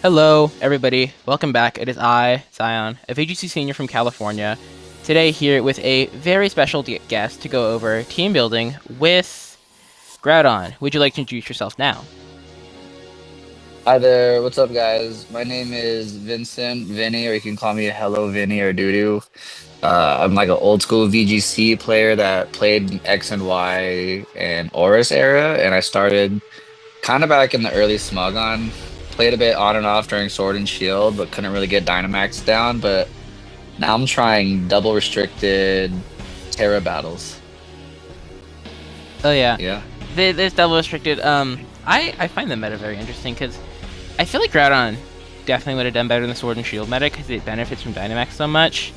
Hello, everybody. Welcome back. It is I, Zion, a VGC senior from California. Today here with a very special guest to go over team building with Groudon. Would you like to introduce yourself now? Hi there, what's up, guys? My name is Vincent, Vinny, or you can call me Hello Vinny or Doodoo. I'm like an old school VGC player that played in X and Y and Oris era, and I started kind of back in the early Smogon. Played a bit on and off during Sword and Shield, but couldn't really get Dynamax down. But now I'm trying double restricted Terra battles. Oh yeah, Yeah. there's double restricted. I find the meta very interesting because I feel like Groudon definitely would have done better in the Sword and Shield meta because it benefits from Dynamax so much.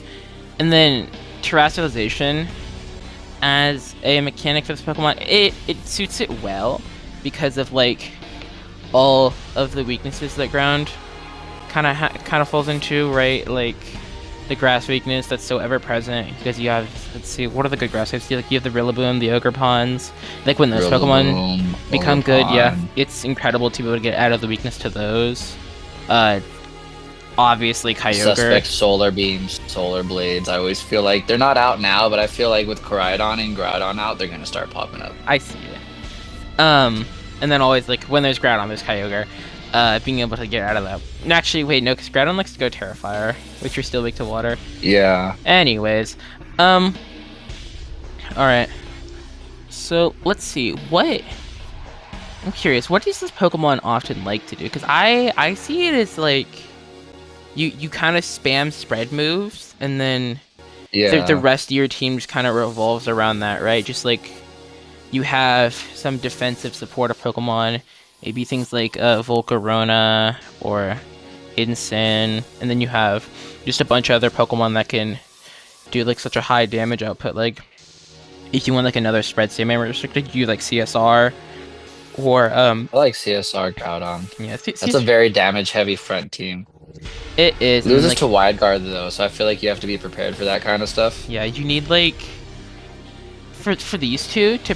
And then Terrestrialization as a mechanic for this Pokemon, it suits it well because of like all of the weaknesses that ground kind of falls into, right? Like the grass weakness that's so ever present because you have, let's see, what are the good grass types? You have the Rillaboom, the Ogre Pawns. Like when those Pokemon Rillaboom, become good, yeah, Ogerpon. it's incredible to be able to get out of the weakness to those. Uh, Obviously Kyogre. Suspect Solar Beams, Solar Blades. I always feel like they're not out now, but I feel like with Koraidon and Groudon out, they're gonna start popping up. I see it. And then always like when there's Groudon, there's Kyogre. Being able to get out of that. Actually, wait, no, because Groudon likes to go Terrifier, which you're still weak to water. Yeah. Anyways, all right. So let's see. I'm curious. What does this Pokemon often like to do? Because I see it as like you kind of spam spread moves, and then the Yeah. rest of your team just kind of revolves around that, right? Just like you have some defensive support of Pokemon, maybe things like Volcarona or Incin, and then you have just a bunch of other Pokemon that can do like such a high damage output. Like if you want like another spread same restricted, you like CSR or I like CSR Groudon. yeah, That's a very damage heavy front team. it is, and then Loses like to Wide Guard though, so I feel like you have to be prepared for that kind of stuff. yeah, you need like for these two to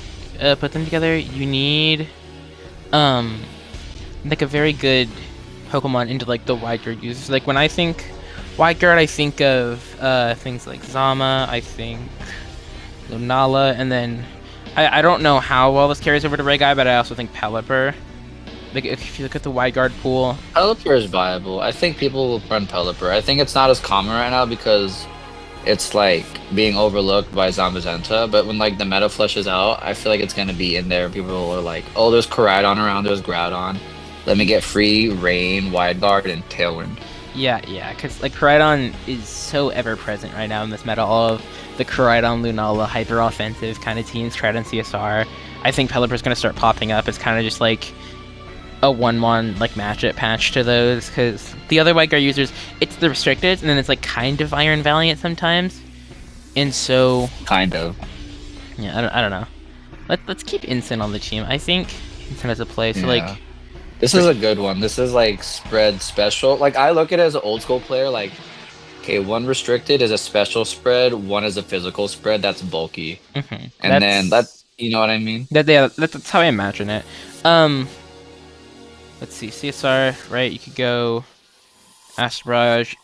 put them together, you need um like a very good Pokemon into like the wide guard users. Like when I think wide guard, I think of things like Zama, I think Lunala, and then I don't know how well this carries over to Reg I, but I also think Pelipper. Like if you look at the wide guard pool, Pelipper is viable. I think people will run Pelipper. I think it's not as common right now because it's like being overlooked by Zamazenta, but when like the meta flushes out, I feel like it's gonna be in there. People are like, "Oh, there's Koraidon around, there's Groudon. Let me get free Rain, Wide Guard, and Tailwind." yeah, because like Koraidon is so ever present right now in this meta. All of the Koraidon, Lunala, hyper offensive kind of teams, Koraidon CSR. I think Pelipper's gonna start popping up as kind of just like a one-mon like matchup patch to those, because the other white guard users, it's the restricted, and then it's like kind of Iron Valiant sometimes, and so Kind of. yeah, I don't know. Let's keep Incin on the team. I think Incin has a play. So like Yeah. This is a good one. This is like spread special. Like I look at it as an old school player, like, okay, one restricted is a special spread, one is a physical spread that's bulky. And then that, that's you know what I mean? yeah, that's how I imagine it. Um, let's see, CSR, right? You could go Astrage.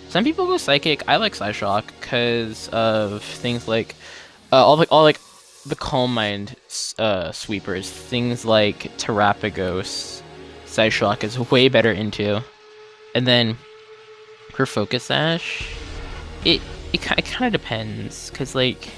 Some people go Psychic. I like Psyshock because of things like all like the Calm Mind sweepers. Things like Terapagos, Psyshock is way better into. And then for Focus Sash, it kind of depends because like,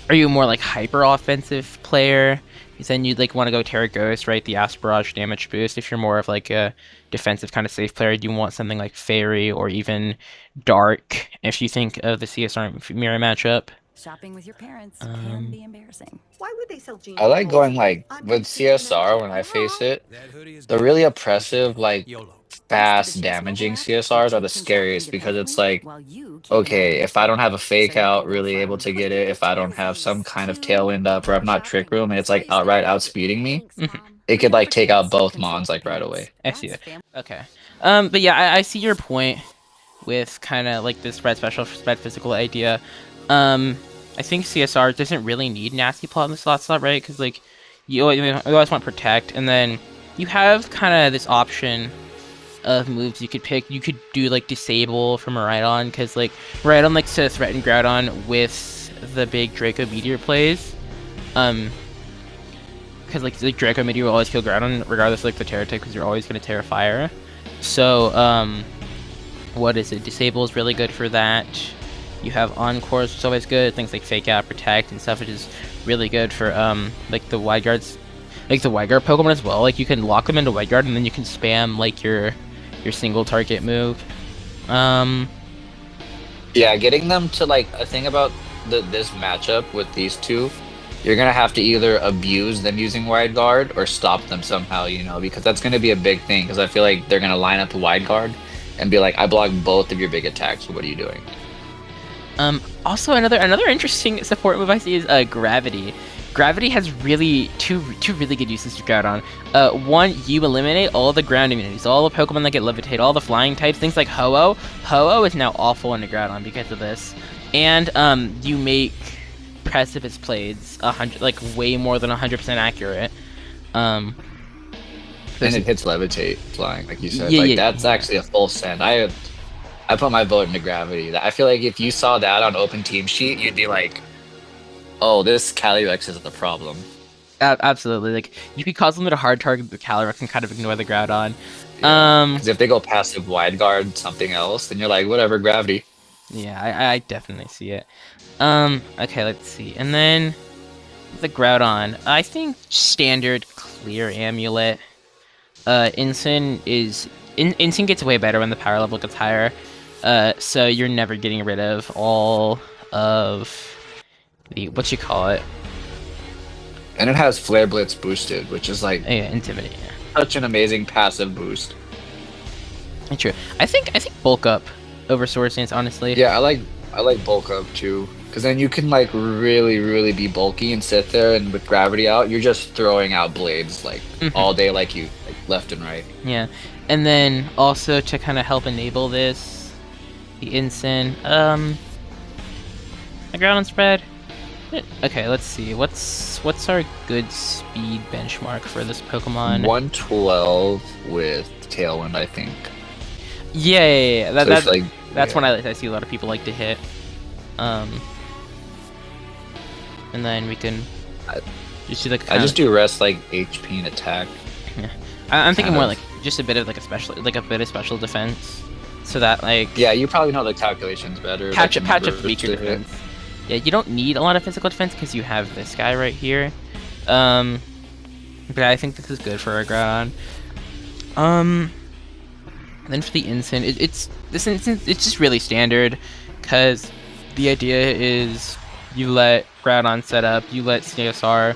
are you a more like hyper offensive player? Because then you'd like want to go Terra Ghost, right? The Asperage damage boost. If you're more of like a defensive kind of safe player, you want something like Fairy or even Dark. If you think of the CSR mirror matchup, Shopping with your parents can um, be embarrassing. Why would they sell jeans I with like holes going in them? like I'm with just being CSR imaginary. when I face Huh? it. That hoodie is The good. really oppressive, like YOLO. Thanks to the fast Chase mobile damaging app, your CSRs are the kids can shop scariest because it's independently like, while you keep an eye on okay, their if I don't spending. have a fake So you out can go really able from to get it, Clicking if I don't have some pansies kind of to tailwind up or I'm more not trick shopping. room and it's like Space outright Ghost. outspeeding me, Thanks, Mom. it could Retail like for take out kids, both controlled mons for like right parents. away. I see That's it. family. Okay. But yeah, I see your point with kind of like this spread special, spread physical idea. I think CSR doesn't really need nasty plot in the slot, right? Because like you always want protect, and then you have kind of this option of moves you could pick. You could do like disable from a Rhydon, because like Rhydon likes to threaten Groudon with the big Draco Meteor plays. Because like the Draco Meteor will always kill Groudon regardless of like the Terra type, because you're always going to Terra Fire. So what is it? Disable is really good for that. You have Encores, which is always good. Things like Fake Out, Protect, and stuff, which is really good for like the Wide Guards, like the Wide Guard Pokemon as well. Like you can lock them into Wide Guard, and then you can spam like your single target move. Yeah, getting them to like a thing about this matchup with these two, you're gonna have to either abuse them using wide guard or stop them somehow, you know, because that's gonna be a big thing. Because I feel like they're gonna line up to wide guard and be like, "I blocked both of your big attacks. What are you doing?" Also another interesting support move I see is Gravity. Gravity has really two really good uses to Groudon. One, you eliminate all the ground immunities, all the Pokemon that get Levitate, all the flying types, things like Ho-Oh. Ho-Oh is now awful into Groudon because of this. And you make Precipice Blades like way more than 100% accurate. And it hits levitate flying, like you said. Yeah, like yeah. that's actually a full send. I put my vote into gravity. I feel like if you saw that on open team sheet, you'd be like, "Oh, this Calyrex is the problem." Absolutely. Like you could cause them to hard target the Calyrex and kind of ignore the Groudon. Because if they go passive wide guard something else, then you're like, whatever, gravity. Yeah, I definitely see it. Okay, let's see. And then the Groudon. I think standard clear amulet. Incin gets way better when the power level gets higher. So you're never getting rid of all of the what you call it. And it has Flare Blitz boosted, which is like Intimidate. Yeah. such an amazing passive boost. True. I think bulk up over Sword Stance, honestly. Yeah, I like bulk up too, because then you can like really be bulky and sit there, and with gravity out, you're just throwing out blades like all day, like left and right. Yeah, and then also to kind of help enable this, the Incin, the Groudon spread. Okay, let's see. What's our good speed benchmark for this Pokemon? 112 with Tailwind, I think. Yeah. That's yeah. one I see a lot of people like to hit. And then we can just do like. I just do rest like HP and attack. Yeah, I'm thinking more like just a bit of like a bit of special defense, so that like. Yeah, you probably know the calculations better. Patch up weaker defense. Yeah, you don't need a lot of physical defense because you have this guy right here. But I think this is good for a Groudon. Then for the Incin, it's just really standard, because the idea is you let Groudon set up, you let CSR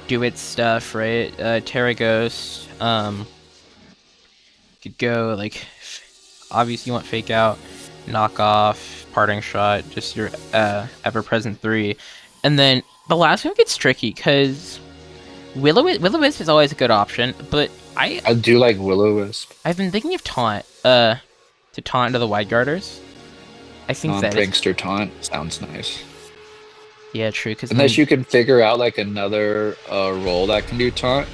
do its stuff, right? Terra Ghost, could go like, obviously you want Fake Out, Knock Off, Parting Shot, just your ever-present 3, and then the last one gets tricky because Will-O-Wisp is always a good option, but I do like Will-O-Wisp. I've been thinking of Taunt, to taunt into the Wide Guarders. I think that Prankster Taunt sounds nice. Yeah, true. Unless you can figure out like another role that can do Taunt,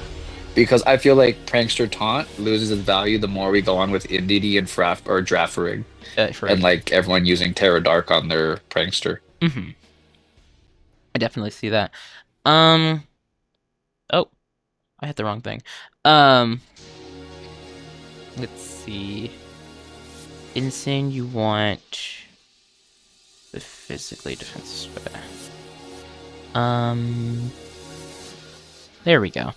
because I feel like Prankster Taunt loses its value the more we go on with Indeedee and Drafferig, and like everyone using Terra Dark on their Prankster. Mm-hmm. I definitely see that. Oh, I hit the wrong thing. Let's see. Insane, you want the physically defensive spread. There we go.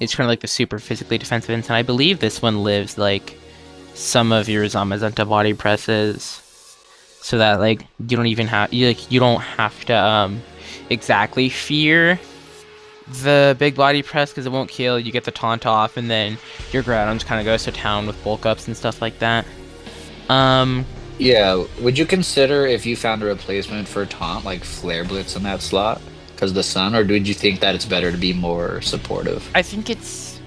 It's kind of like the super physically defensive Insane. I believe this one lives like some of your Zamazenta body presses, so that like you don't even have you don't have to exactly fear the big body press, because it won't kill. You get the taunt off, and then your Groudon just kind of goes to town with bulk ups and stuff like that. Yeah, would you consider if you found a replacement for taunt like Flare Blitz in that slot because of the sun, or did you think that it's better to be more supportive? I think it's.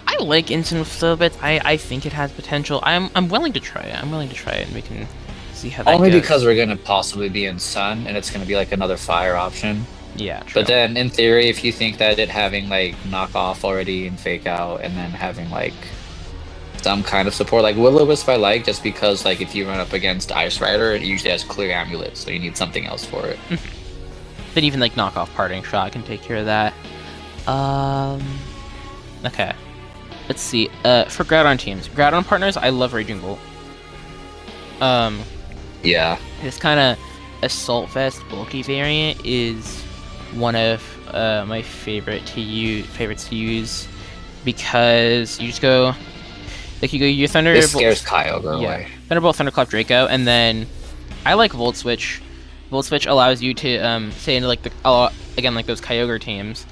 I like Instant with Flare Blitz. I think it has potential. I'm willing to try it. I'm willing to try it, and we can see how that Only goes. because we're gonna possibly be in sun, and it's gonna be like another fire option. Yeah, true. But then, in theory, if you think that it having like knock off already and Fake Out, and then having like some kind of support. Like Will-O-Wisp I like just because like if you run up against Ice Rider, it usually has clear amulet, so you need something else for it. Then even like knockoff parting shot can take care of that. Okay. Let's see. For Groudon teams, Groudon partners, I love Raging Bolt. Yeah. This kind of Assault Vest bulky variant is one of my favorites to use because you just go like you go your Thunderbolt. This scares Kyogre away. Thunderbolt, Thunderclap, Draco, and then I like Volt Switch. Volt Switch allows you to say into like the again like those Kyogre teams.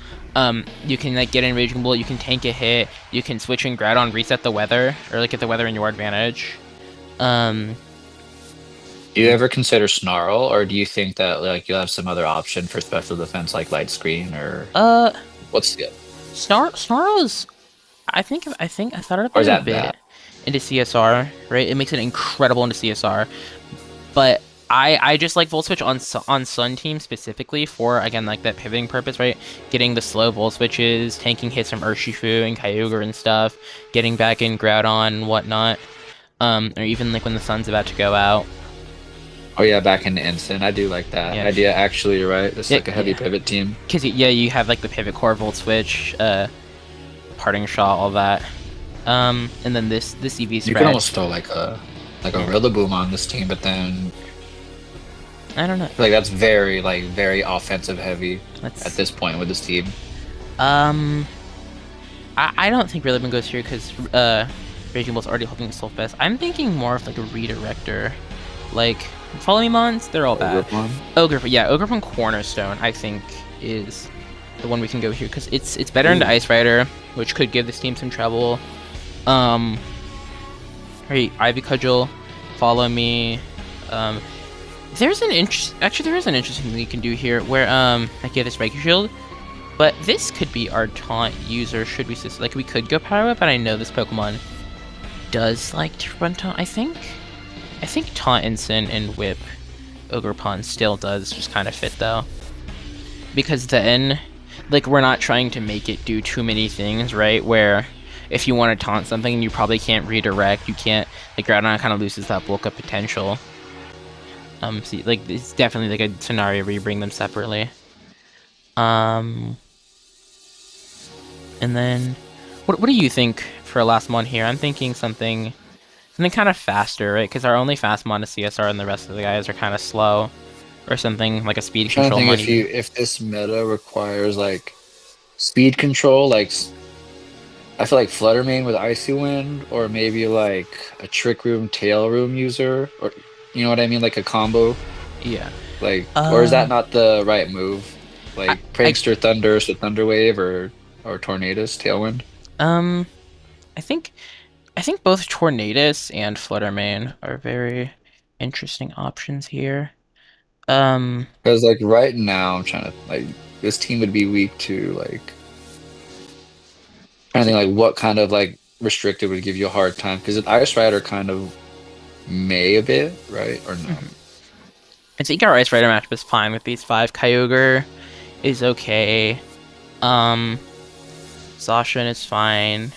You can like get in Raging Bolt, you can tank a hit, you can switch in Groudon, reset the weather, or like get the weather in your advantage. Do you ever consider Snarl, or do you think that like you'll have some other option for special defense like Light Screen or what's the Snarl is I thought it or is a that bit bad? into CSR, right? It makes it incredible into CSR, but I just like Volt Switch on Sun team specifically for again like that pivoting purpose, right? Getting the slow Volt Switches, tanking hits from Urshifu and Kyogre and stuff, getting back in Groudon and whatnot, or even like when the sun's about to go out. Oh yeah, back in the instant. I do like that idea. Actually, you're right. It's like a heavy pivot team. Because you have like the pivot core, Volt Switch, parting shot, all that. And then this EV spread. You can almost throw like a Rillaboom on this team, but then I don't know. Like that's very offensive heavy at this point with this team. I don't think Rillaboom goes here because Raging Bolt's already holding Assault Vest. I'm thinking more of like a redirector, like Follow Me Mons. They're all bad. Ogerpon Cornerstone I think is the one we can go here because it's better into Ice Rider, which could give this team some trouble. Right, Ivy Cudgel, Follow Me. There is an interesting thing you can do here where I get this Reiki Shield, but this could be our taunt user should we like we could go Power Whip, but I know this Pokemon does like to run taunt. I think Taunt Instant and Whip Ogerpon still does just kind of fit though, because then like we're not trying to make it do too many things, right? Where if you want to taunt something, you probably can't redirect. You can't like Groudon kind of loses that bulk up potential. See, like it's definitely like a scenario where you bring them separately. And then, what do you think for a last mon here? I'm thinking something kind of faster, right? Because our only fast mon is CSR, and the rest of the guys are kind of slow, or something like a speed control. I think if this meta requires like speed control, like I feel like Flutter Mane with Icy Wind, or maybe like a Trick Room Tail Room user, or you know what I mean, like a combo. Yeah. Like, or is that not the right move? Like Prankster Thunder, so Thunder Wave, or Tornadus Tailwind. I think both Tornadus and Flutter Mane are very interesting options here. Because like right now, I'm trying to like this team would be weak to like. Trying to think like what kind of like restricted would give you a hard time because Ice Rider kind of may a bit, right? Or no? I think our Ice Rider matchup is fine with these 5. Kyogre is okay. Zacian is fine.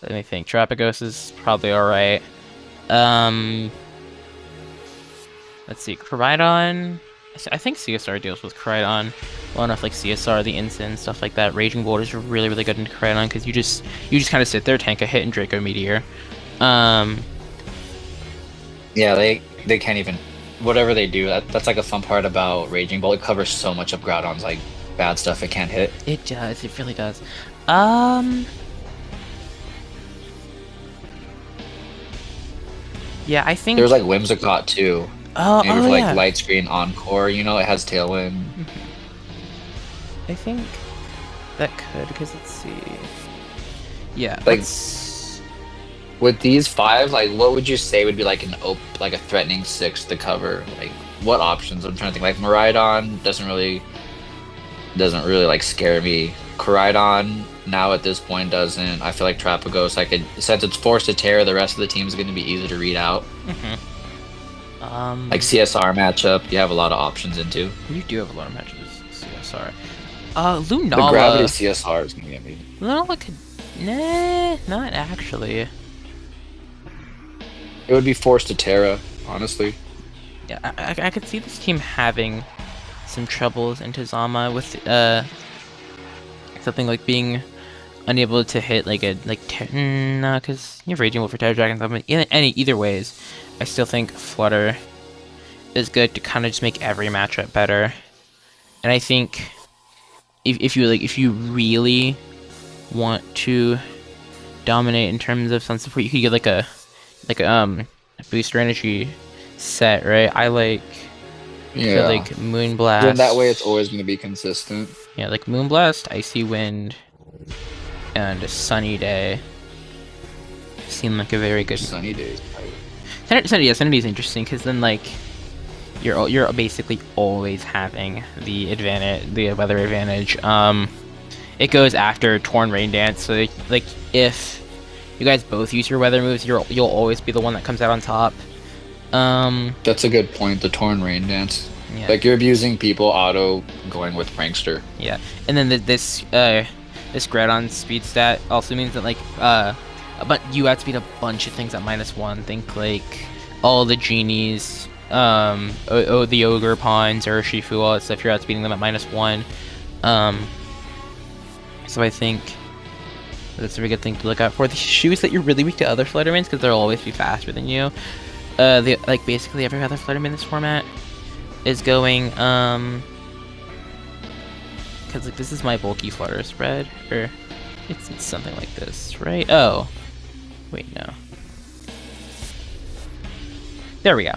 Let me think. Terapagos is probably alright. Let's see. Koraidon. I think CSR deals with Koraidon well enough, like CSR, the Instant, stuff like that. Raging Bolt is really, really good into Koraidon because you just kind of sit there, tank a hit, and Draco Meteor. Yeah, they can't even. Whatever they do, that's like a fun part about Raging Bolt. It covers so much of Groudon's like bad stuff it can't hit. It does. It really does. Yeah, I think there's like Whimsicott too. Maybe for like Light Screen Encore, you know, it has Tailwind. I think that could, because let's see. Yeah, like with these 5, like what would you say would be like like a threatening 6 to cover? Like what options? I'm trying to think. Like Miraidon doesn't really like scare me. Koraidon now at this point doesn't. I feel like Terapagos, since it's forced to tear, the rest of the team is going to be easy to read out. Like CSR matchup, you have a lot of options into. You do have a lot of matches CSR. Lunala. The gravity CSR is gonna get me. Lunala could, nah, not actually. It would be forced to Terra, honestly. Yeah, I could see this team having some troubles into Zama with something like being unable to hit like a no, because you have Raging Wolf for Terra Dragon. But either ways, I still think Flutter is good to kind of just make every matchup better. And I think if you really want to dominate in terms of sun support, you could get a booster energy set, right? I feel Yeah. like Moonblast. Then that way it's always going to be consistent. Yeah, like Moonblast, Icy Wind, and a Sunny Day seem like a very good. Sunny days. Yeah, Sunny Day is interesting because then like you're basically always having the advantage, the weather advantage. It goes after Torn Rain Dance, so like if you guys both use your weather moves, you'll always be the one that comes out on top. That's a good point. The Torn Rain Dance. Yeah. Like you're abusing people auto going with Prankster. Yeah, and then this Groudon speed stat also means that like but you outspeed a bunch of things at -1. Think like all the genies, the ogre pawns, or Shifu, all that stuff. You're outspeeding them at -1. So I think that's a very good thing to look out for. The shoes that you're really weak to other Fluttermans because they'll always be faster than you. Like basically every other Flutterman in this format is going because like this is my bulky Flutter spread, or it's something like this, right? Oh, wait, no. There we go.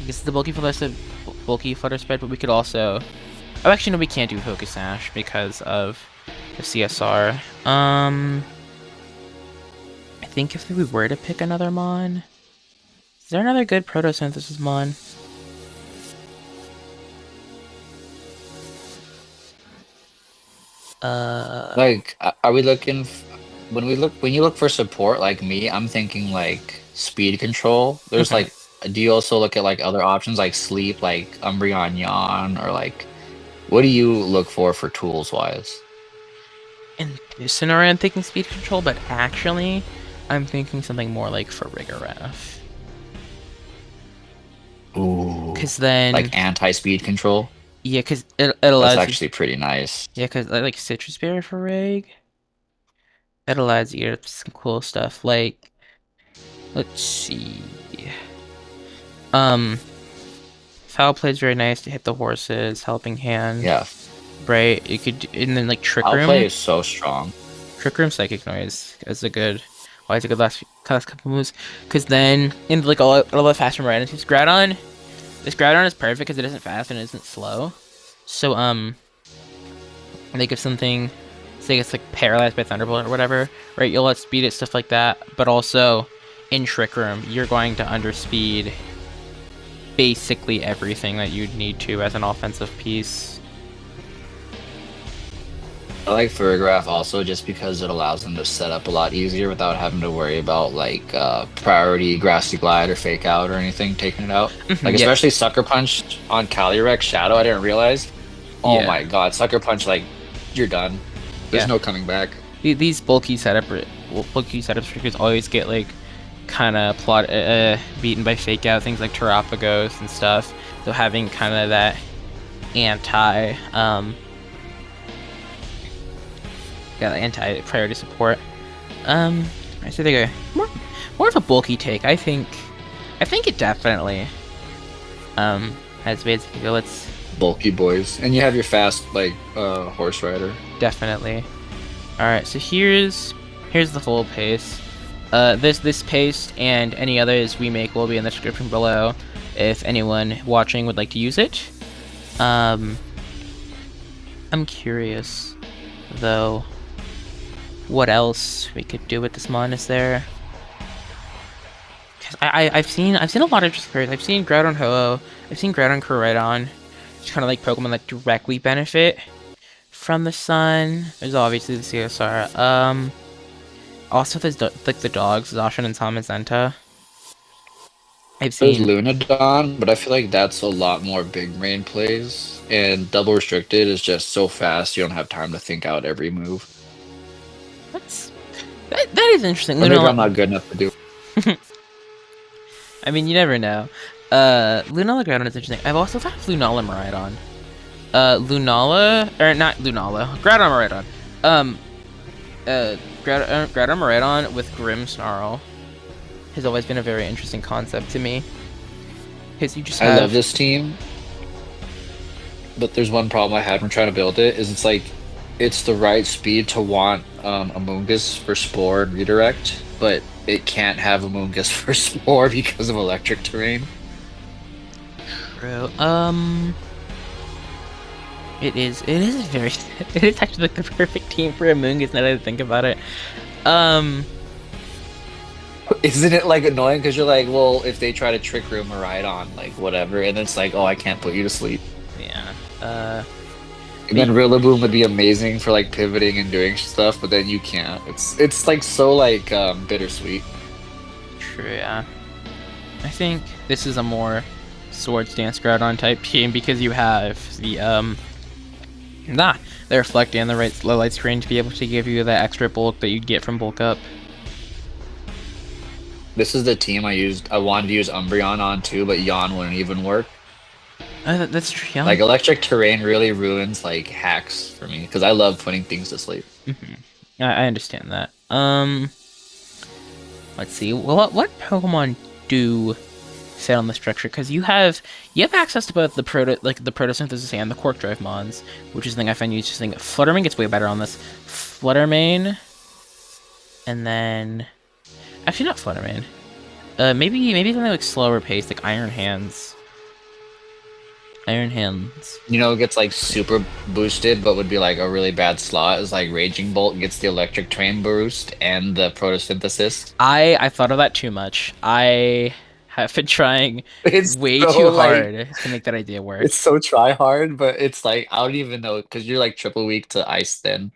This is the bulky Flutter spread, but we could also. Oh, actually, no, we can't do Focus Sash because of the CSR. I think if we were to pick another Mon, is there another good Photosynthesis Mon? Like, are we looking when you look for support like me? I'm thinking like speed control. There's Okay. like, do you also look at like other options like sleep, like Umbreon Yawn, or like what do you look for tools wise? In this scenario, I'm thinking speed control, but actually, I'm thinking something more like for Rigoraph. Ooh, Because then, like anti-speed control. yeah, because it allows That's you, actually pretty nice. yeah, because like Citrus Berry for Rig, it allows you to get some cool stuff. Like, let's see, Foul Play is very nice to hit the horses, Helping Hand. Yeah, Right, you could, and then like Trick I'll Room. play is so strong. Trick Room Psychic Noise is a good. Why is a good last couple moves? Because then in like all the faster varieties, Groudon. This Groudon is perfect because it isn't fast and it isn't slow. So like if something, say it's like paralyzed by Thunderbolt or whatever, right? You'll outspeed it, stuff like that. But also in Trick Room, you're going to underspeed basically everything that you'd need to as an offensive piece. I like Furgraph also just because it allows them to set up a lot easier without having to worry about like priority Grassy Glide or Fake Out or anything taking it out. Like Yeah. especially Sucker Punch on Calyrex Shadow, I didn't realize. Oh Yeah. my god, Sucker Punch, like you're done. There's Yeah. no coming back. These bulky setup triggers always get like kind of beaten by Fake Out, things like Terapagos and stuff. So having kind of that anti anti-priority support. I say they go more of a bulky take. I think it definitely has basically go. Let's Bulky boys. And you have your fast like horse rider. definitely. All right, so here's the full paste. This paste and any others we make will be in the description below if anyone watching would like to use it. I'm curious though what else we could do with this mon. Is there? Cause I've seen a lot of just players. I've seen Groudon Ho-Oh. I've seen Groudon Koraidon. Just kind of like Pokemon that directly benefit from the sun. There's obviously the CSR. Also there's like the dogs, Zacian and Zamazenta. I've There's seen. Lunadon, but I feel like that's a lot more big brain plays. And double restricted is just so fast you don't have time to think out every move. That is interesting. Or maybe I'm not good enough to do. I mean, you never know. Lunala Groudon is interesting. I've also thought of Lunala Miraidon. Lunala, or not Lunala, Groudon Miraidon. Um, Groudon Miraidon with Grimmsnarl has always been a very interesting concept to me. Because you just I love have. this team, but there's one problem I had when trying to build it is it's like it's the right speed to want Amoonguss for Spore and Redirect, but it can't have Amoonguss for Spore because of electric terrain. True. It is. It is very. It is actually like the perfect team for Amoonguss now that I think about it. Um. Isn't it like annoying because you're like, well, if they try to trick room a ride on, like whatever, and it's like, oh, I can't put you to sleep. Yeah. And then Rillaboom would be amazing for like pivoting and doing stuff, but then you can't. It's like so like bittersweet. True. Yeah. I think this is a more Swords Dance Groudon type team because you have the reflect and the right low light screen to be able to give you the extra bulk that you'd get from bulk up. This is the team I used. I wanted to use Umbreon on too, but Yawn wouldn't even work. That's true. Like electric terrain really ruins like hacks for me because I love putting things to sleep. I understand that. Let's see. Well, what Pokemon do fit on the structure? Because you have access to both the photosynthesis and the quark drive mons, which is the thing I find interesting. Fluttermane gets way better on this. Fluttermane, and then actually not Fluttermane. Maybe something like slower pace, like Iron Hands. Iron Hands. You know, it gets like super boosted, but would be like a really bad slot. Is like Raging Bolt gets the electric terrain boost and the photosynthesis. I thought of that too much. I have been trying It's way so too like hard to make that idea work. it's so try hard, but it's like I don't even know because you're like triple weak to ice then.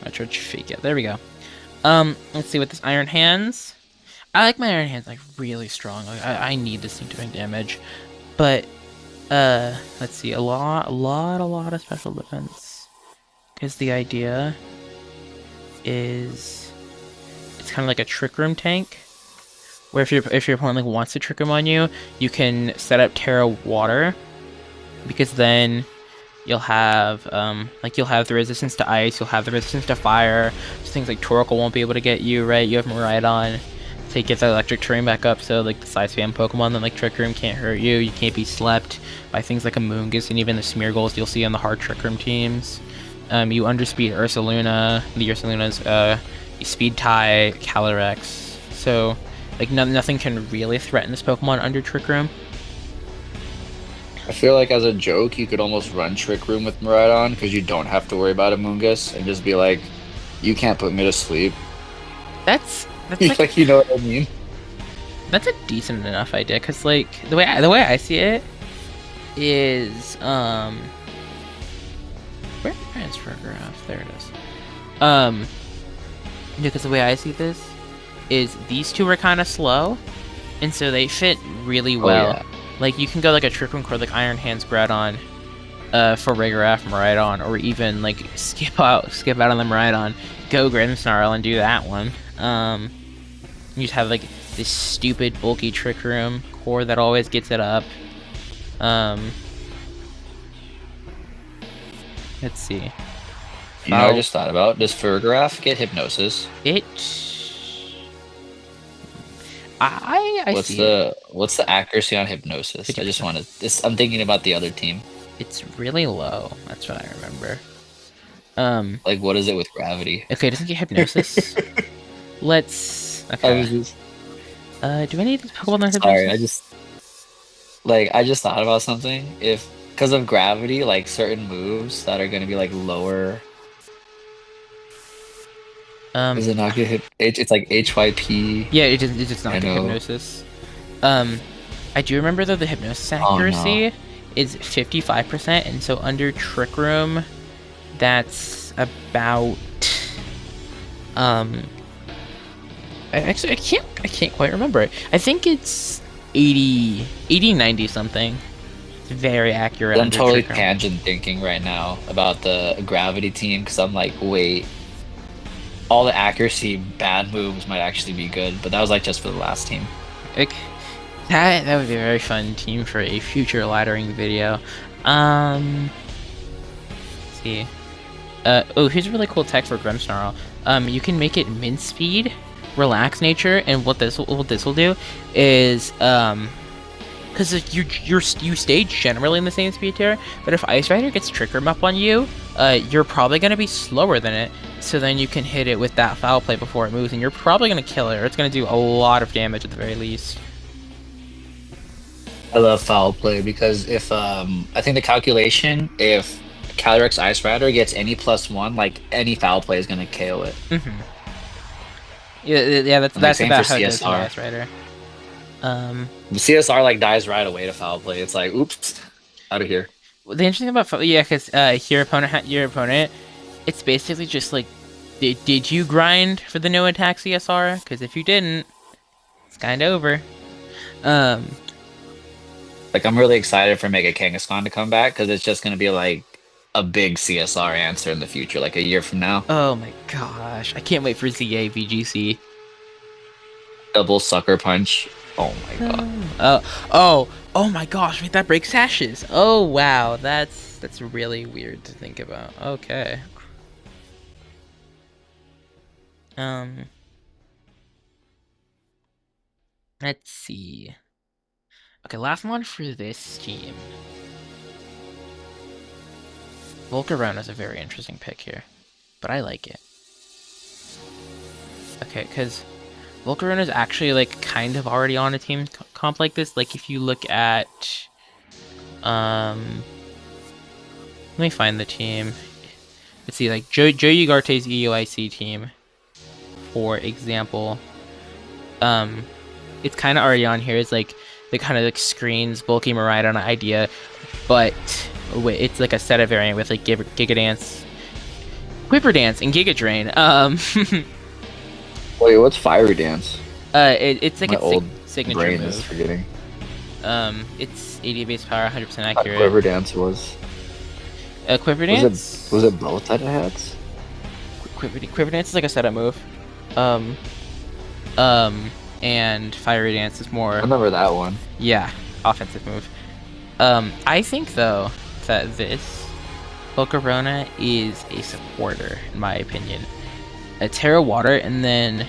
I tried to fake it. There we go. Let's see with this Iron Hands. I like my Iron Hands like really strong. Like, I need this thing doing damage, but let's see a lot of special defense. Because the idea is it's kind of like a Trick Room tank, where if your opponent like wants to Trick Room on you, you can set up Terra Water, because then you'll have the resistance to ice, you'll have the resistance to fire. So things like Torkoal won't be able to get you, right? You have Miraidon to get the electric terrain back up, so like the size spam Pokemon that like Trick Room can't hurt you. You can't be slept by things like Amoonguss and even the Smeargles you'll see on the hard Trick Room teams. You underspeed Ursaluna, the Ursaluna's you speed tie Calyrex. So like nothing can really threaten this Pokemon under Trick Room. I feel like as a joke, you could almost run Trick Room with Miraidon because you don't have to worry about Amoonguss and just be like, you can't put me to sleep. That's like, Like you know what I mean? that's a decent enough idea, because like the way I see it is where's the transfer graph? There it is. Because the way I see this is these two are kind of slow, and so they fit really well. Yeah. Like you can go like a Trick Room core like Iron Hands Groudon for Rigoraph Miraidon, or even like skip out on the Miraidon, go Grimmsnarl and do that one. You just have like this stupid bulky Trick Room core that always gets it up. Let's see. You know, I just thought about, does Fergraph get Hypnosis? I see. What's the accuracy on Hypnosis? I just 50%. want to. I'm thinking about the other team. It's really low. That's what I remember. Like, what is it with Gravity? Okay, it doesn't get Hypnosis. Let's. Okay. Do any of these Pokemon learn Hypnosis? Sorry, I just thought about something. If because of Gravity, like certain moves that are going to be like lower. Does it not get hit? It's like HYP. Yeah, it does not get Hypnosis. I do remember though the Hypnosis accuracy is 55%, and so under Trick Room, that's about I can't quite remember it. I think it's 80, 90 something. It's very accurate. I'm totally Trick Room. tangent thinking right now about the Gravity team because I'm like, wait, all the accuracy bad moves might actually be good, but that was like just for the last team. Like, that would be a very fun team for a future laddering video. Let's see. Oh, here's a really cool tech for Grimmsnarl. You can make it min speed, relax nature, and what this will do is because you stay generally in the same speed tier, but if Ice Rider gets Trick Room up on you, you're probably gonna be slower than it. So then you can hit it with that foul play before it moves, and you're probably gonna kill it, or it's gonna do a lot of damage at the very least. I love foul play because if I think the calculation, if Calyrex Ice Rider gets any +1, like any foul play is gonna KO it. Yeah, And, that's same about for how it does with CSR. Ice Rider. The CSR like dies right away to foul play. It's like, oops, out of here. The interesting about yeah, because your opponent, it's basically just like, did you grind for the no attack CSR? Because if you didn't, it's kind of over. Like I'm really excited for Mega Kangaskhan to come back because it's just gonna be like a big CSR answer in the future, like a year from now. Oh my gosh, I can't wait for ZA VGC. Double sucker punch. Oh my god. Oh my gosh, wait, that breaks sashes. Oh wow, that's really weird to think about. Okay. Let's see. Okay, last one for this team. Volcarona is a very interesting pick here, but I like it. Okay, because Volcarona is actually like kind of already on a team comp like this. Like if you look at, let me find the team. Let's see, like Joe Ugarte's EUIC team, for example. It's kind of already on here. It's like the kind of like screens bulky Miraidon idea, but it's like a set of variant with like Giga Dance, Quiver Dance, and Giga Drain. Wait, what's Fiery Dance? It's like My a old signature brain move. is forgetting. It's 80 base power, 100% What accurate. Quiver Dance was. Quiver Dance. Was it both that it had? Quiver Dance is like a setup move. And Fiery Dance is more. I remember that one. Yeah, offensive move. I think though that this Volcarona is a supporter, in my opinion. A Terra Water, and then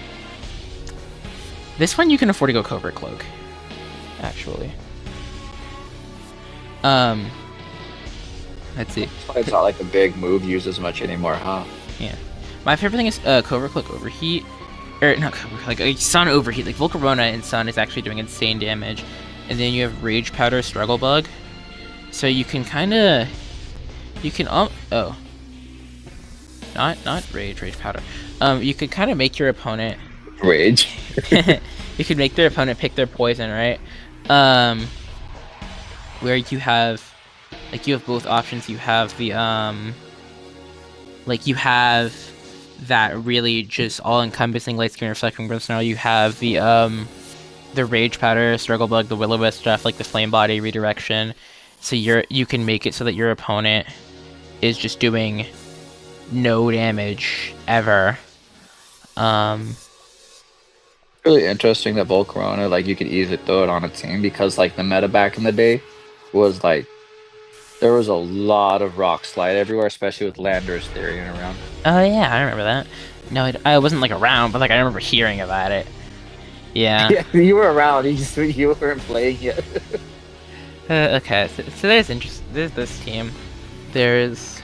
this one you can afford to go Covert Cloak, actually. Let's see. It's not like a big move used as much anymore, huh? Yeah. My favorite thing is Covert Cloak Overheat. Or not Covert, like Sun Overheat. Like Volcarona and Sun is actually doing insane damage. And then you have Rage Powder Struggle Bug. So you can kinda oh. Not Rage Powder. You could kinda make your opponent Rage. you could make their opponent pick their poison, right? Where you have both options. You have the you have that really just all-encompassing light skin reflecting Grimmsnarl. You have the Rage Powder, Struggle Bug, the Will-O-Wisp stuff, like the Flame Body redirection. So you can make it so that your opponent is just doing no damage ever. Really interesting that Volcarona, like you could easily throw it on a team because like the meta back in the day was like there was a lot of Rock Slide everywhere, especially with Landorus Therian around. Oh yeah, I remember that. No, I wasn't like around, but like I remember hearing about it. Yeah. Yeah, you were around. You weren't playing yet. Okay, so there's this team. There's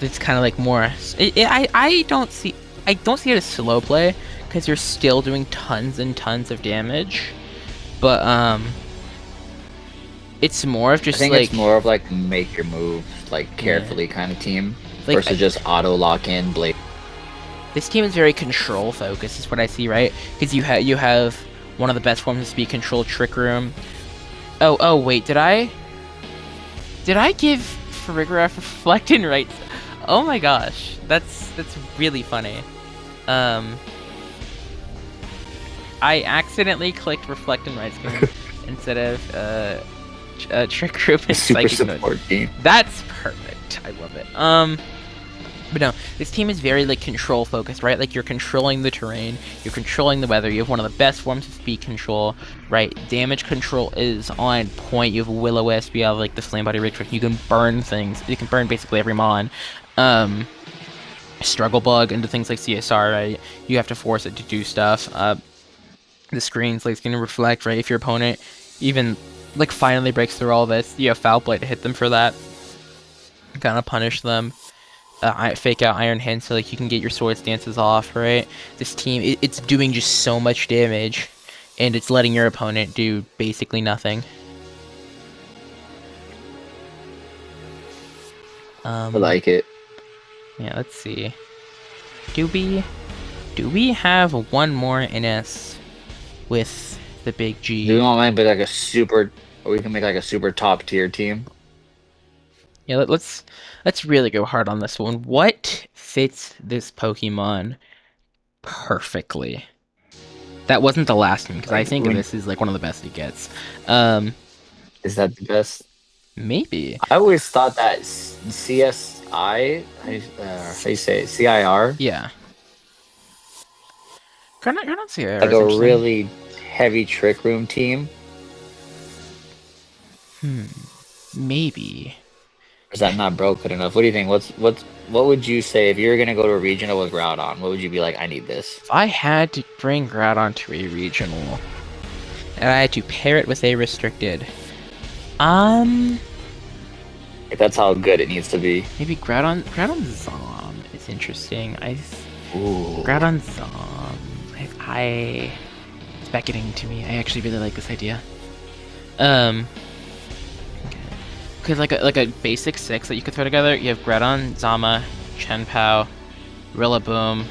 it's kind of like more. I don't see it as slow play because you're still doing tons and tons of damage, but it's more of just I think like it's more of like make your move like carefully kind of team Like, versus just auto lock in blade. this team is very control focused, is what I see, right? Because you have one of the best forms of speed control, Trick Room. Oh wait, did I give Farigiraf Reflect and Right? Oh my gosh, that's really funny. I accidentally clicked Reflect and Right Skin instead of Trick Room and Super Psychic support Mode. team. That's perfect. I love it. But no, this team is very like control focused, right? Like you're controlling the terrain, you're controlling the weather. You have one of the best forms of speed control, right? Damage control is on point. You have Will-O-Wisp, you have like the Flame Body Rictus. You can burn things. You can burn basically every mon. Um, Struggle Bug into things like CSR, right? You have to force it to do stuff. The screen's like going to reflect, right? If your opponent even like finally breaks through all this, you have Foul Blade to hit them for that. Kind of punish them. Fake out Iron Hand so like you can get your sword stances off, right? This team, it's doing just so much damage, and it's letting your opponent do basically nothing. I like it. Yeah, let's see. Do we have one more NS with the big G? Do we want to make like a super, or we can make like a super top tier team? Yeah, let's really go hard on this one. What fits this Pokemon perfectly? That wasn't the last one because I Like, think this is like one of the best it gets. Um, is that the best? Maybe. I always thought that CSI, how you say it? CIR, Yeah. I don't see it. like a really heavy trick room team. Maybe. Or is that not broke good enough? What do you think? What would you say if you were gonna go to a regional with Groudon? What would you be like? I need this. If I had to bring Groudon to a regional, and I had to pair it with a restricted, Like, that's how good it needs to be. maybe Groudon Zom is interesting. Ooh. Groudon Zom. It's back getting to me. I actually really like this idea. Because like a basic 6 that you could throw together, you have Groudon, Zama, Chenpao, Rillaboom,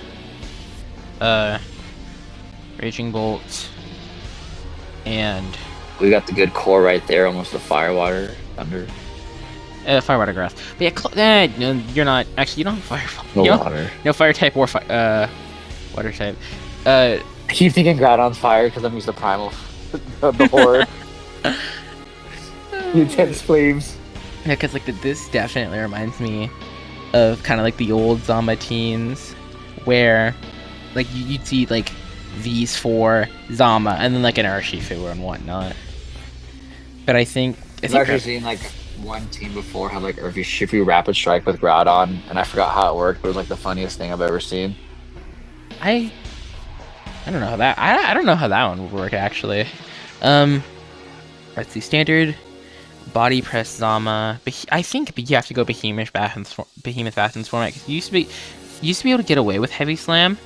Raging Bolt, and We got the good core right there, almost the Firewater Thunder. Firewater Grass. But yeah, no, you're not. Actually, you don't have Fire. No water. No Fire type or Water type. I keep thinking Groudon's fire because I'm used to Primal. The horror. The intense flames. Yeah, because like this definitely reminds me of kind of like the old Zama teams, where like you'd see like these four Zama and then like an Urshifu and whatnot. But I think I've actually seen like one team before have like Urshifu Rapid Strike with Groudon, and I forgot how it worked, but it was like the funniest thing I've ever seen. I don't know how that I don't know how that one would work actually. Let's see, standard body press Zama. I think you have to go Behemoth Bathins format because you used to be able to get away with Heavy Slam,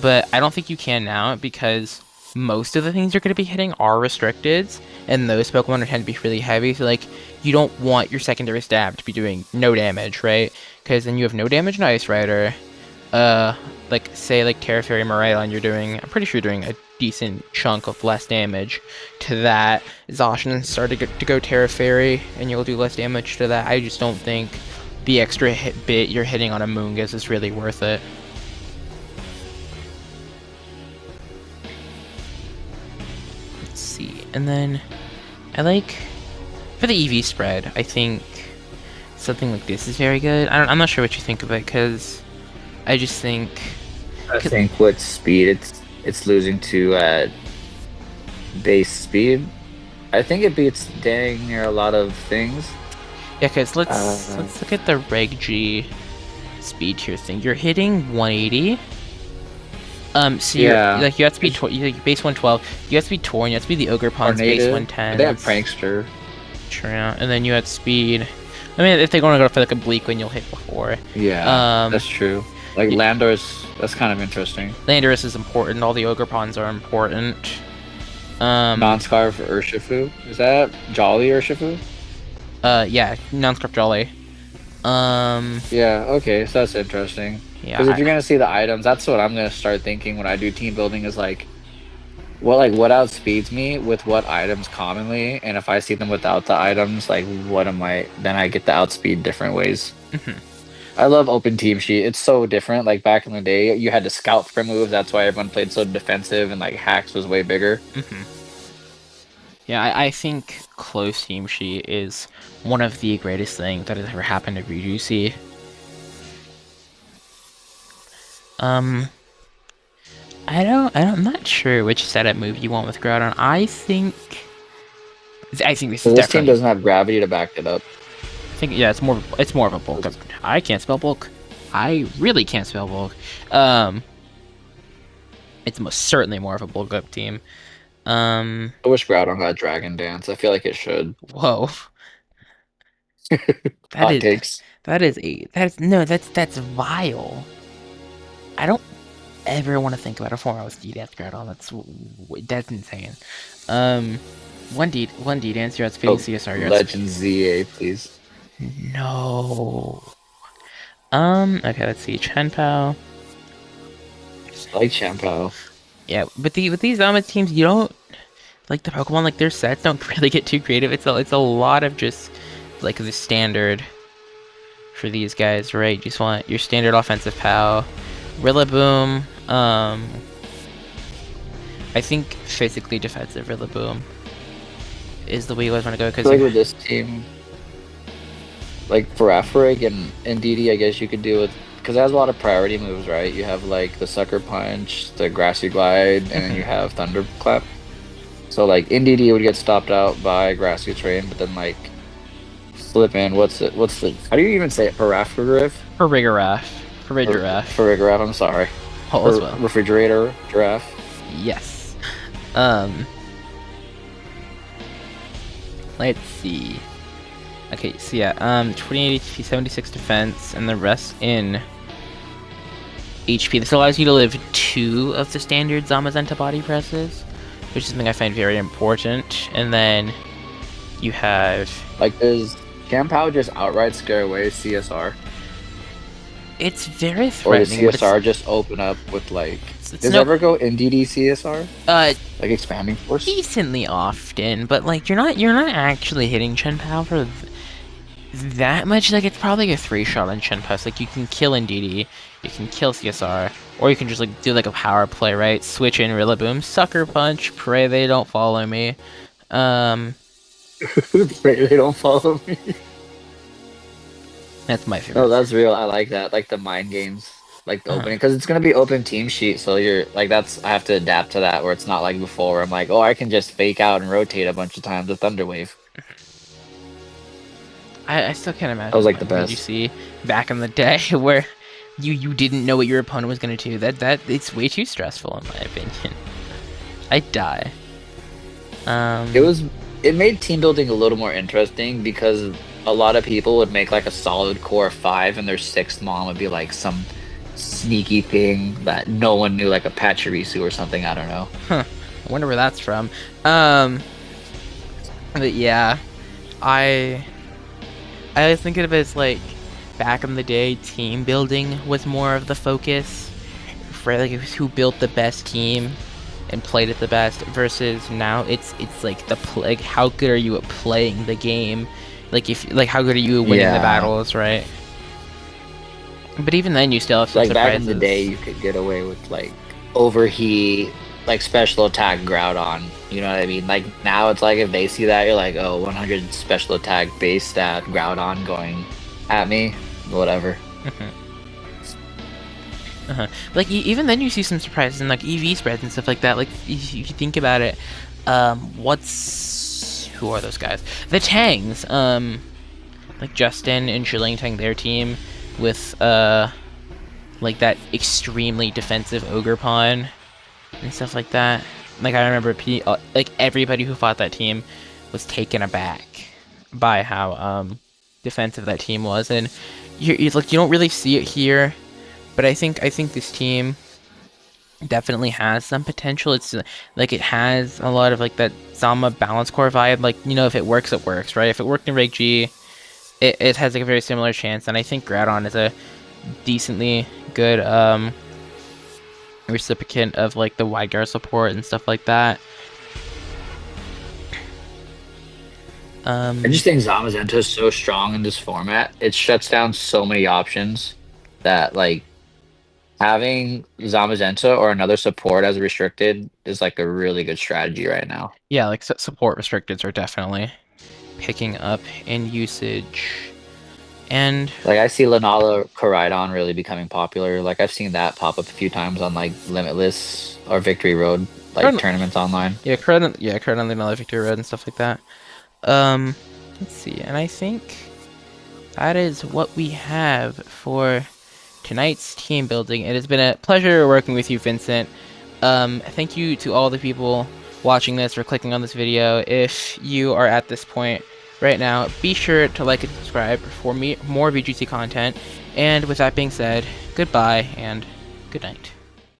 but I don't think you can now because most of the things you're going to be hitting are restricteds, and those Pokemon tend to be really heavy. So like you don't want your secondary stab to be doing no damage, right? Because then you have no damage in Ice Rider. Like say like Terra Fairy Morelia, and I'm pretty sure you're doing a decent chunk of less damage to that. Zacian started to go Terra Fairy, and you'll do less damage to that. I just don't think the extra bit you're hitting on a Moongus is really worth it. Let's see, and then I like for the EV spread. I think something like this is very good. I'm not sure what you think of it because I just think. I think with speed, it's losing to base speed. I think it beats dang near a lot of things. Yeah, because let's look at the Reg G speed tier thing. You're hitting 180. So Yeah. you have to be base 112. You have to be Torn. You have to be the Ogrepon's base 110. They have Prankster. Sure, yeah. And then you had speed. I mean, if they're going to go for like a Bleak one, you'll hit before. Yeah, that's true. Like Landorus, that's kind of interesting. Landorus is important. All the Ogrepons are important. Non-Scarf Urshifu. Is that Jolly Urshifu? Yeah, non-Scarf Jolly. Yeah, okay, so that's interesting. Yeah. Because if you're gonna see the items, that's what I'm gonna start thinking when I do team building is like what outspeeds me with what items commonly, and if I see them without the items, like then I get the outspeed different ways. I love open team sheet. It's so different. Like back in the day, you had to scout for moves. That's why everyone played so defensive, and like hacks was way bigger. Yeah, I think close team sheet is one of the greatest things that has ever happened to VGC. I'm not sure which setup move you want with Groudon. I think this is So this team definitely. doesn't have gravity to back it up. I think yeah, it's more of a bulk up. I can't spell bulk. I really can't spell bulk. Um, it's most certainly more of a bulk up team. Um, I wish Groudon got Dragon Dance. I feel like it should. whoa, that Hot is takes. that's no, that's vile. I don't ever want to think about a format with D-Dance Groudon. That's insane. Um, one D-Dance, you're outspeeding Oh, CSR, you're outspeeding. Legend ZA, please. No. Okay, let's see. Chenpao. I like Champo. Yeah, with these Zama teams, you don't like the Pokemon, like their sets don't really get too creative. It's a lot of just like the standard for these guys, right? You just want your standard offensive POW. Rillaboom, I think physically defensive Rillaboom is the way you guys want to go I because feel like you. with this team, like for Afurig and DD, I guess you could do with because it has a lot of priority moves, right? You have like the Sucker Punch, the Grassy Glide, and then you have Thunderclap. So like in DD would get stopped out by Grassy Terrain, but then like flip in, what's it? What's the? How do you even say it? Paraphragriff? For Rigoraph. For For Rigoraph. Farigiraf, I'm sorry. All as For well. Refrigerator Giraffe. Yes. Um, let's see. Okay, so yeah, 28 HP, 76 defense, and the rest in HP. This allows you to live 2 of the standard Zamazenta body presses, which is something I find very important. And then you have. Like does Champow just outright scare away CSR? It's very Or does threatening, but CSR just open up with like it's does it no. ever go NDD CSR? Uh, Like expanding force? decently often, but like you're not actually hitting Chen Pao for that much. Like it's probably a 3-shot on Chen Pao. So, like you can kill NDD, you can kill CSR, or you can just like do like a power play, right? Switch in Rillaboom, Sucker Punch, pray they don't follow me. Um, Pray they don't follow me. that's my No, favorite. that's real. I like that. Like the mind games, like the Uh, opening, because it's gonna be open team sheet. So you're like that's I have to adapt to that where it's not like before. Where I'm like, oh, I can just fake out and rotate a bunch of times with Thunder Wave. I still can't That was imagine like the playing best. VGC back in the day where you didn't know what your opponent was gonna do. That it's way too stressful in my opinion. I'd die. It Um, was it made team building a little more interesting because a lot of people would make like a solid core of 5 and their sixth mom would be like some sneaky thing that no one knew, like a Pachirisu or something. I don't know. huh. I wonder where that's from. Um, but yeah, I I always think of it as like back in the day, team building was more of the focus for like who built the best team and played it the best versus now it's like like how good are you at playing the game, like if like how good are you at winning the Yeah, battles, right? But even then, you still have some like back in the day, surprises. you could get away with like overheat, like special attack Groudon. You know what I mean? Like now, it's like if they see that, you're like, oh, 100 special attack base stat Groudon going at me, whatever. Uh-huh. Like even then, you see some surprises in like EV spreads and stuff like that. Like if you think about it, what's who are those guys? The Tangs. Like Justin and Shillington, their team with like that extremely defensive Ogre Pawn and stuff like that. Like I remember, like everybody who fought that team was taken aback by how defensive that team was, and like you don't really see it here, but I think this team definitely has some potential. It's like it has a lot of like that Zama balance core vibe. Like if it works, it works, right? If it worked in Reg G, it has like a very similar chance, and I think Groudon is a decently good recipient of like the wide guard support and stuff like that. I Um, just think Zamazenta is so strong in this format. It shuts down so many options that like having Zamazenta or another support as restricted is like a really good strategy right now. yeah, like support restricteds are definitely picking up in usage. And Like I see Lunala Koraidon really becoming popular. Like I've seen that pop up a few times on like Limitless or Victory Road like currently, tournaments online. currently on Victory Road and stuff like that. Let's see, and I think that is what we have for tonight's team building. It has been a pleasure working with you, Vincent. Thank you to all the people watching this or clicking on this video. If you are at this point right now, be sure to like and subscribe for more VGC content. And with that being said, goodbye and good night.